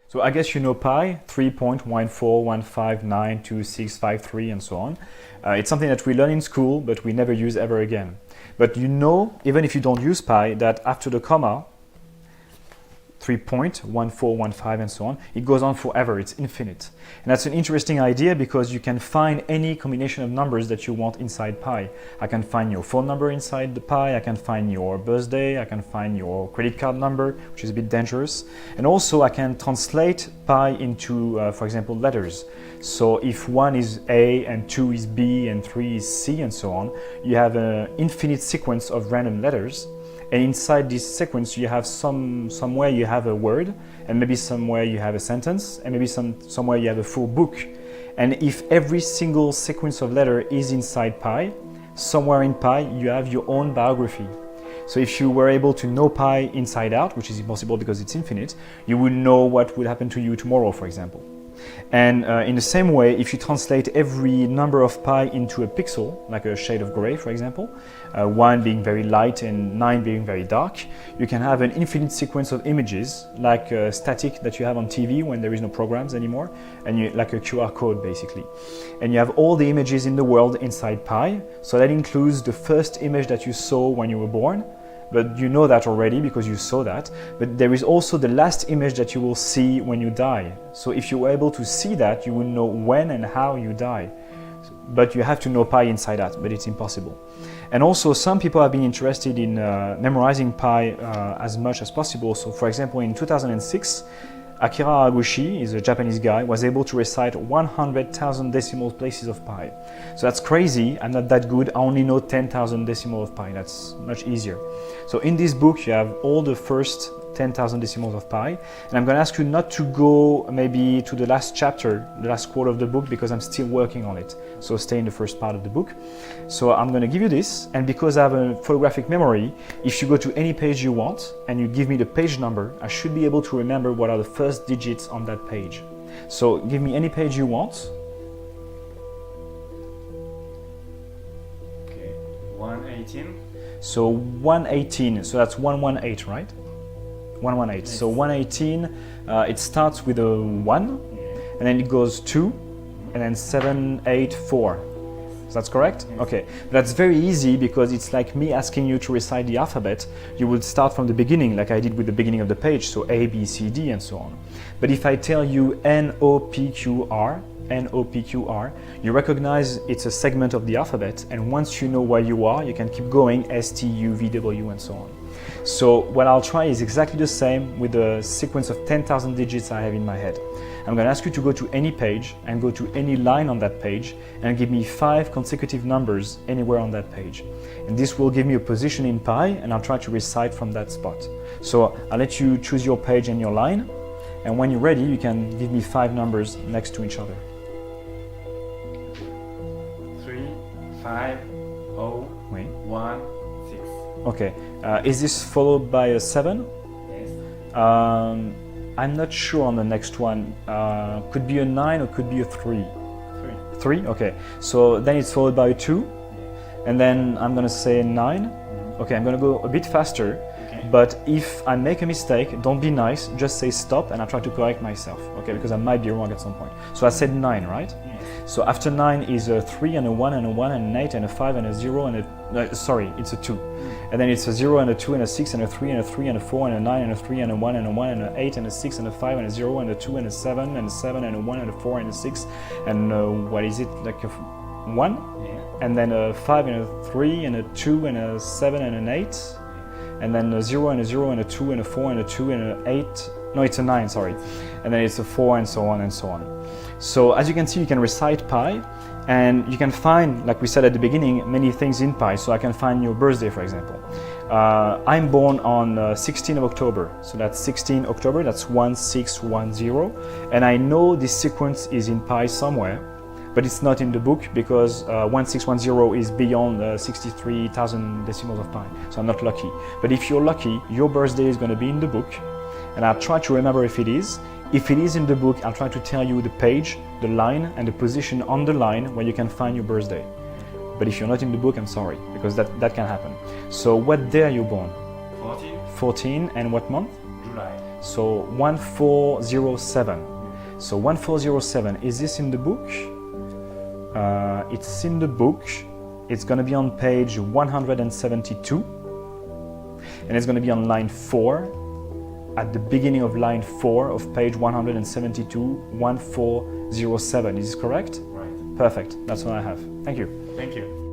So I guess you know pi, 3.141592653 and so on. It's something that we learn in school, but we never use ever again. But you know, even if you don't use pi, that after the comma, 3.1415 and so on, it goes on forever, it's infinite. And that's an interesting idea because you can find any combination of numbers that you want inside pi. I can find your phone number inside the pi, I can find your birthday, I can find your credit card number, which is a bit dangerous. And also I can translate pi into, for example, letters. So if 1 is A and 2 is B and 3 is C and so on, you have an infinite sequence of random letters. And inside this sequence, you have somewhere you have a word, and maybe somewhere you have a sentence, and maybe somewhere you have a full book. And if every single sequence of letter is inside pi, somewhere in pi you have your own biography. So if you were able to know pi inside out, which is impossible because it's infinite, you would know what would happen to you tomorrow, for example. And in the same way, if you translate every number of pi into a pixel, like a shade of gray, for example, 1 being very light and 9 being very dark, you can have an infinite sequence of images, like static that you have on TV when there is no programs anymore, and like a QR code basically. And you have all the images in the world inside pi, so that includes the first image that you saw when you were born, but you know that already because you saw that. But there is also the last image that you will see when you die. So if you were able to see that, you will know when and how you die. But you have to know pi inside that, but it's impossible. And also some people have been interested in memorizing pi as much as possible. So for example, in 2006, Akira Haraguchi, is a Japanese guy, was able to recite 100,000 decimal places of pi. So that's crazy. I'm not that good. I only know 10,000 decimal of pi. That's much easier. So in this book, you have all the first 10,000 decimals of pi. And I'm going to ask you not to go maybe to the last chapter, the last quarter of the book, because I'm still working on it. So stay in the first part of the book. So I'm going to give you this. And because I have a photographic memory, if you go to any page you want and you give me the page number, I should be able to remember what are the first digits on that page. So give me any page you want. Okay, 118. So 118, so that's 118, right? 118. Yes. So 118, it starts with a 1, and then it goes 2, and then 7, 8, 4. So that's correct? Yes. Okay. That's very easy because it's like me asking you to recite the alphabet. You would start from the beginning, like I did with the beginning of the page, so A, B, C, D, and so on. But if I tell you N, O, P, Q, R, N, O, P, Q, R, you recognize it's a segment of the alphabet, and once you know where you are, you can keep going, S, T, U, V, W, and so on. So what I'll try is exactly the same with the sequence of 10,000 digits I have in my head. I'm going to ask you to go to any page and go to any line on that page and give me 5 consecutive numbers anywhere on that page. And this will give me a position in pi, and I'll try to recite from that spot. So I'll let you choose your page and your line, and when you're ready, you can give me 5 numbers next to each other. 3, 5, 0, Oui. 1, 6. Okay. Is this followed by a 7? Yes. I'm not sure on the next one. Could be a 9 or could be a 3. 3? Okay. So then it's followed by a 2. Yes. And then I'm going to say 9. Okay, I'm going to go a bit faster. Okay. But if I make a mistake, don't be nice. Just say stop and I'll try to correct myself. Okay, because I might be wrong at some point. So I said 9, right? Yes. So after 9 is a 3 and a 1 and a 1 and an 8 and a 5 and a 0 and a... sorry, it's a 2. And then it's a 0 and a 2 and a 6 and a 3 and a 3 and a 4 and a 9 and a 3 and a 1 and a 1 and a 8 and a 6 and a 5 and a 0 and a 2 and a 7 and a 7 and a 1 and a 4 and a 6 and what is it, like a 1? Yeah. And then a 5 and a 3 and a 2 and a 7 and an 8 and then a 0 and a 0 and a 2 and a 4 and a 2 and an 8. No, it's a 9, sorry. And then it's a 4 and so on and so on. So as you can see, you can recite pi, and you can find, like we said at the beginning, many things in pi. So I can find your birthday, for example. I'm born on 16th of October. So that's 16 October, that's 1610. And I know this sequence is in pi somewhere, but it's not in the book because 1610 is beyond 63,000 decimals of pi. So I'm not lucky. But if you're lucky, your birthday is going to be in the book. And I'll try to remember if it is. If it is in the book, I'll try to tell you the page, the line, and the position on the line where you can find your birthday. But if you're not in the book, I'm sorry, because that can happen. So what day are you born? 14. 14, and what month? July. So 1407. So 1407, is this in the book? It's in the book. It's going to be on page 172. And it's going to be on line 4. At the beginning of line 4 of page 172, 1407. Is this correct? Right. Perfect. That's what I have. Thank you. Thank you.